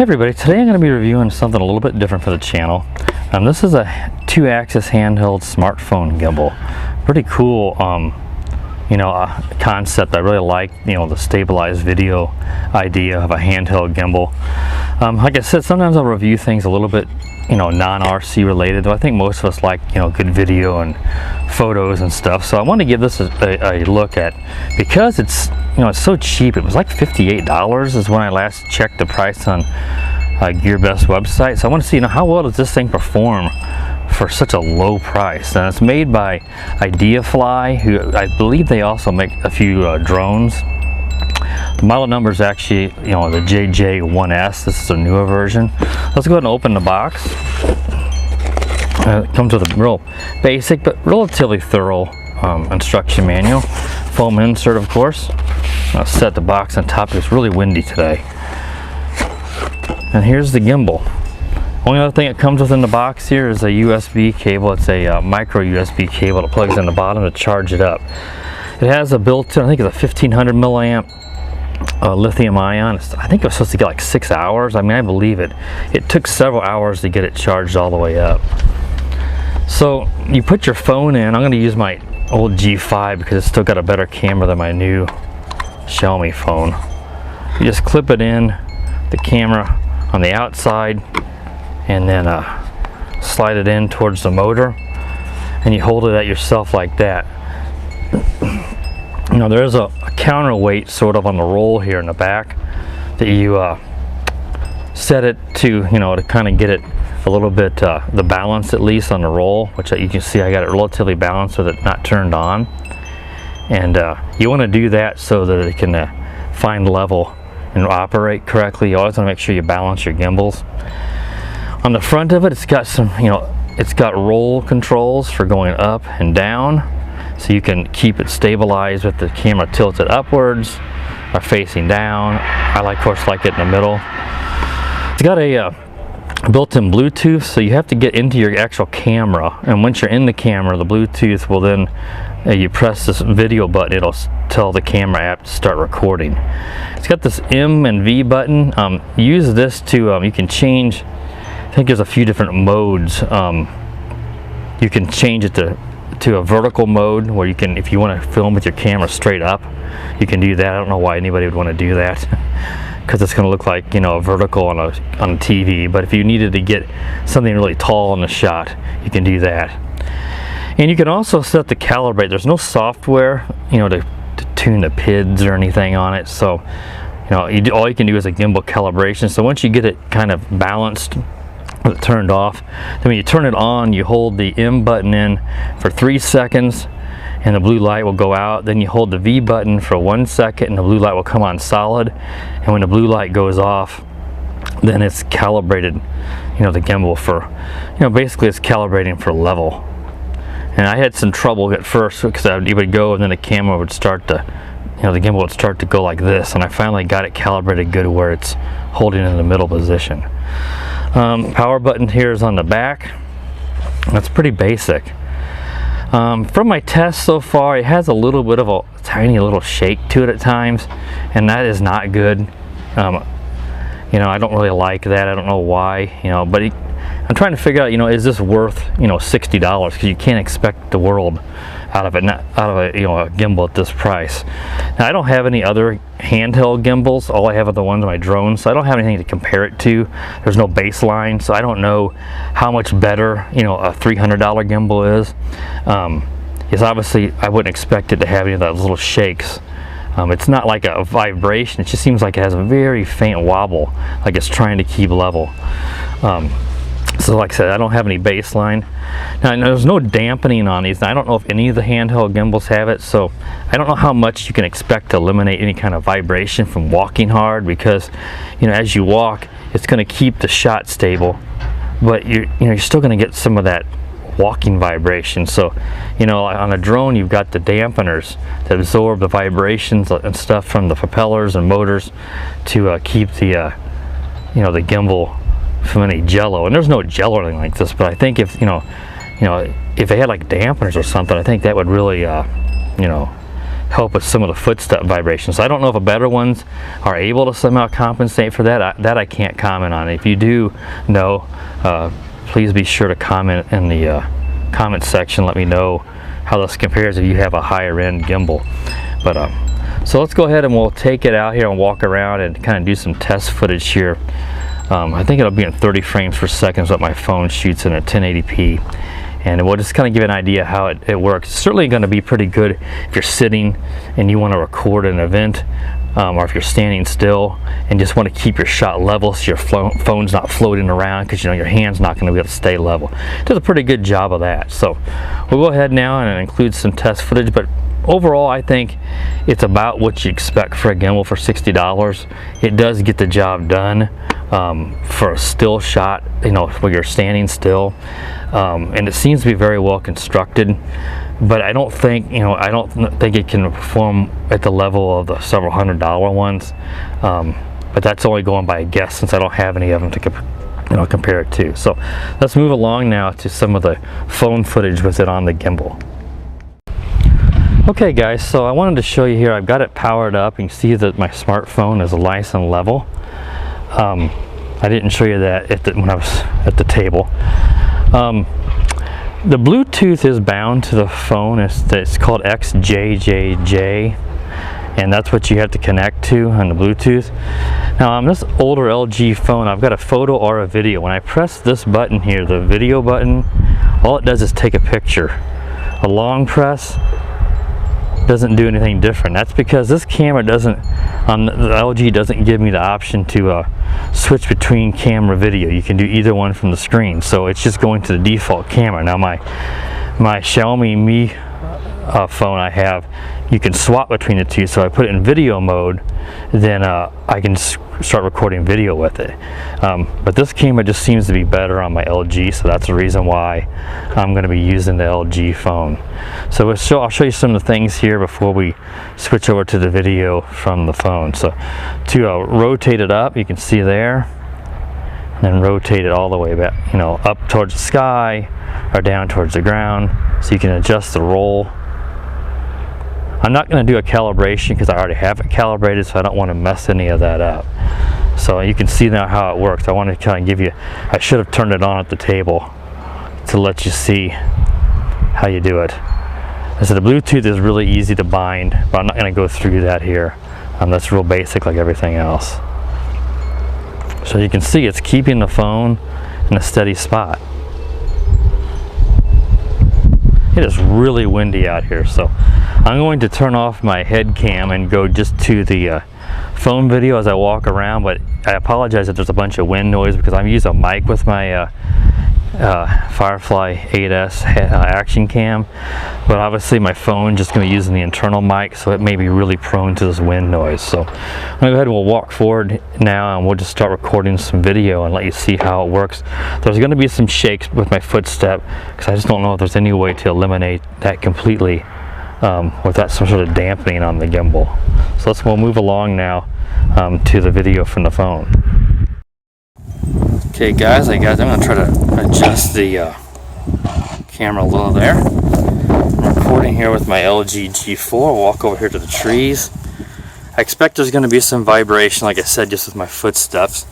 Hey everybody, today I'm going to be reviewing something a little bit different for the channel. This is a 2-axis handheld smartphone gimbal. Pretty cool, concept. I really like, the stabilized video idea of a handheld gimbal. Like I said, sometimes I'll review things a little bit, non-RC related, though I think most of us like, good video and photos and stuff. So I want to give this a look at, because it's, it's so cheap. It was like $58 is when I last checked the price on GearBest website. So I want to see, how well does this thing perform for such a low price. And it's made by Ideafly, who I believe they also make a few drones. The model number is actually, the JJ-1S. This is a newer version. Let's go ahead and open the box. It comes with a real basic but relatively thorough instruction manual. Foam insert, of course. I'll set the box on top. It's really windy today. And here's the gimbal. Only other thing that comes within the box here is a USB cable. It's a micro USB cable that plugs in the bottom to charge it up. It has a built-in, I think it's a 1500 milliamp lithium ion. I think it was supposed to get like 6 hours. I mean, I believe it. It took several hours to get it charged all the way up. So you put your phone in. I'm going to use my old G5 because it's still got a better camera than my new Xiaomi phone. You just clip it in, the camera on the outside, and then slide it in towards the motor, and you hold it at yourself like that. There's a counterweight sort of on the roll here in the back that you set it to, to kind of get it a little bit the balance at least on the roll, which you can see I got it relatively balanced with it not turned on. And you want to do that so that it can find level and operate correctly. You always want to make sure you balance your gimbals. On the front of it, it's got some, it's got roll controls for going up and down, so you can keep it stabilized with the camera tilted upwards or facing down. I of course like it in the middle. It's got a built-in Bluetooth, so you have to get into your actual camera, and once you're in the camera, the Bluetooth will then, you press this video button, it'll tell the camera app to start recording. It's got this M and V button. Use this to, you can change, I think there's a few different modes. You can change it to a vertical mode, where you can, if you want to film with your camera straight up, you can do that. I don't know why anybody would want to do that, because it's going to look like, a vertical on a TV. But if you needed to get something really tall in the shot, you can do that. And you can also set the calibrate. There's no software, to tune the PIDs or anything on it. So, all you can do is a gimbal calibration. So once you get it kind of balanced, turned off, then when you turn it on, you hold the M button in for 3 seconds, and the blue light will go out. Then you hold the V button for 1 second, and the blue light will come on solid. And when the blue light goes off, then it's calibrated, the gimbal for, basically it's calibrating for level. And I had some trouble at first because it would go, and then the camera would start to, the gimbal would start to go like this. And I finally got it calibrated good where it's holding in the middle position. Power button here is on the back. That's pretty basic. From my test so far, it has a little bit of a tiny little shake to it at times, and that is not good. I don't really like that. I don't know why, but I'm trying to figure out, is this worth, $60? Because you can't expect the world out of it, a gimbal at this price. Now, I don't have any other handheld gimbals. All I have are the ones on my drones, so I don't have anything to compare it to. There's no baseline, so I don't know how much better, a $300 gimbal is. Yes, obviously, I wouldn't expect it to have any of those little shakes. It's not like a vibration. It just seems like it has a very faint wobble, like it's trying to keep level. So like I said, I don't have any baseline. Now, there's no dampening on these. Now, I don't know if any of the handheld gimbals have it, so I don't know how much you can expect to eliminate any kind of vibration from walking hard, because, as you walk, it's going to keep the shot stable, but you're still going to get some of that walking vibration. So, on a drone, you've got the dampeners that absorb the vibrations and stuff from the propellers and motors to keep the, the gimbal from any jello. And there's no jello or anything like this, but I think if if they had like dampeners or something, I think that would really help with some of the footstep vibrations. So I don't know if a better ones are able to somehow compensate for that. That I can't comment on. If you do know, please be sure to comment in the comment section. Let me know how this compares if you have a higher end gimbal. But so let's go ahead and we'll take it out here and walk around and kind of do some test footage here. I think it'll be in 30 frames per second is what my phone shoots in at 1080p. And we'll just kind of give an idea how it works. It's certainly going to be pretty good if you're sitting and you want to record an event, or if you're standing still and just want to keep your shot level so your phone's not floating around, because your hand's not going to be able to stay level. It does a pretty good job of that. So we'll go ahead now and include some test footage, but overall I think it's about what you expect for a gimbal for $60. It does get the job done for a still shot, where you're standing still, and it seems to be very well constructed. But I don't think it can perform at the level of the several $100 ones. But that's only going by a guess, since I don't have any of them to compare it to. So let's move along now to some of the phone footage with it on the gimbal. Okay guys, so I wanted to show you here, I've got it powered up. You can see that my smartphone is nice and level. I didn't show you that when I was at the table. The Bluetooth is bound to the phone. It's called JJ-1S, and that's what you have to connect to on the Bluetooth. Now on this older LG phone, I've got a photo or a video. When I press this button here, the video button, all it does is take a picture. A long press doesn't do anything different. That's because this camera on the LG doesn't give me the option to switch between camera video. You can do either one from the screen, so it's just going to the default camera. Now my Xiaomi Mi phone I have, you can swap between the two. So I put it in video mode, then I can start recording video with it. But this camera just seems to be better on my LG, so that's the reason why I'm going to be using the LG phone. So I'll show you some of the things here before we switch over to the video from the phone. So to rotate it up, you can see there, and then rotate it all the way back, up towards the sky or down towards the ground, so you can adjust the roll. I'm not going to do a calibration because I already have it calibrated, so I don't want to mess any of that up. So you can see now how it works. I want to kind of give you, I should have turned it on at the table to let you see how you do it. And so the Bluetooth is really easy to bind, but I'm not going to go through that here. That's real basic like everything else. So you can see it's keeping the phone in a steady spot. It is really windy out here, so I'm going to turn off my head cam and go just to the phone video as I walk around. But I apologize if there's a bunch of wind noise, because I'm using a mic with my Firefly 8S action cam, but obviously my phone just going to be using the internal mic, so it may be really prone to this wind noise. So I'm going to go ahead and we'll walk forward now, and we'll just start recording some video and let you see how it works. There's going to be some shakes with my footstep, because I just don't know if there's any way to eliminate that completely without some sort of dampening on the gimbal. So we'll move along now to the video from the phone. Okay guys, I'm going to try to adjust the camera a little there. I'm recording here with my LG G4. Walk over here to the trees. I expect there's going to be some vibration, like I said, just with my footsteps.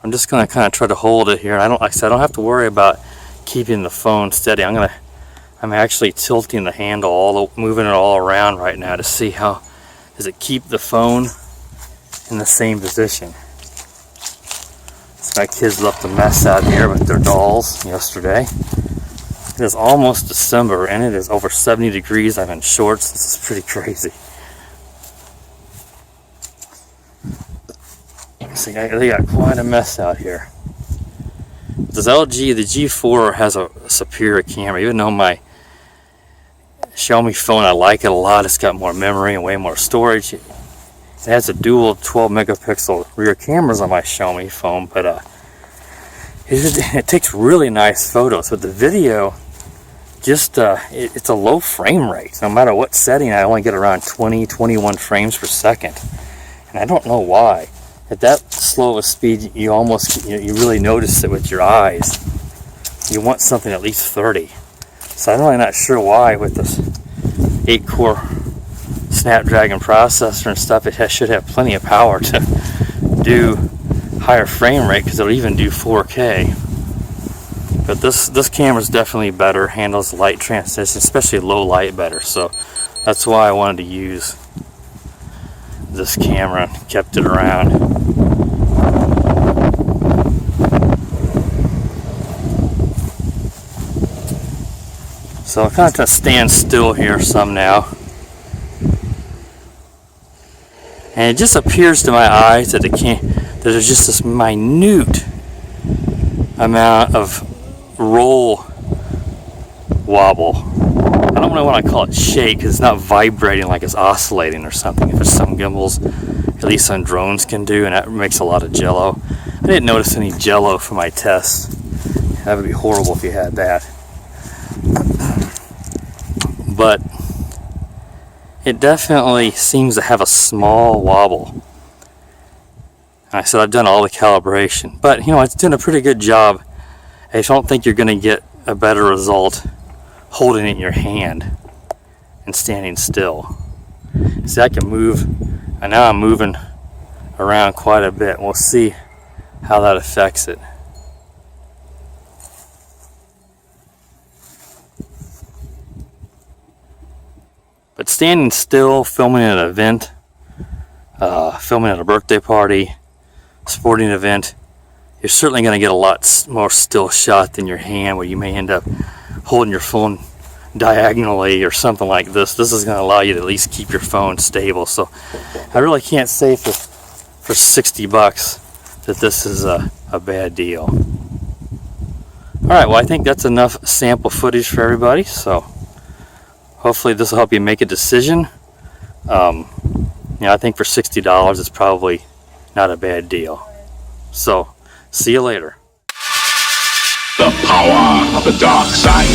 I'm just going to kind of try to hold it here. Like I said, I don't have to worry about keeping the phone steady. I'm actually tilting the handle, moving it all around right now to see how does it keep the phone in the same position. My kids left a mess out here with their dolls yesterday. It is almost December and it is over 70 degrees. I'm in shorts. This is pretty crazy. See, they got quite a mess out here. This LG, the G4 has a superior camera. Even though my Xiaomi phone, I like it a lot. It's got more memory and way more storage. It has a dual 12 megapixel rear cameras on my Xiaomi phone, but it takes really nice photos. But the video, it's a low frame rate. No matter what setting, I only get around 21 frames per second. And I don't know why. At that slow of a speed, you really notice it with your eyes. You want something at least 30. So I'm really not sure why with this 8-core Snapdragon processor and stuff, it should have plenty of power to do higher frame rate, because it'll even do 4K. But this camera is definitely better, handles light transition, especially low light better. So that's why I wanted to use this camera and kept it around. So I'll kind of stand still here some now. And it just appears to my eyes that there's just this minute amount of roll wobble. I don't really want to call it shake, because it's not vibrating like it's oscillating or something. If it's some gimbals, at least some drones can do, and that makes a lot of jello. I didn't notice any jello for my tests. That would be horrible if you had that. But it definitely seems to have a small wobble. I said I've done all the calibration, but you know, it's doing a pretty good job. I don't think you're going to get a better result holding it in your hand and standing still. See, I can move, and now I'm moving around quite a bit. We'll see how that affects it. But standing still, filming at an event, filming at a birthday party, sporting event, you're certainly going to get a lot more still shot than your hand, where you may end up holding your phone diagonally or something like this. This is going to allow you to at least keep your phone stable. So I really can't say for 60 bucks that this is a bad deal. Alright, well, I think that's enough sample footage for everybody. So hopefully this will help you make a decision. You know, I think for $60 it's probably not a bad deal. So, see you later. The power of the dark side.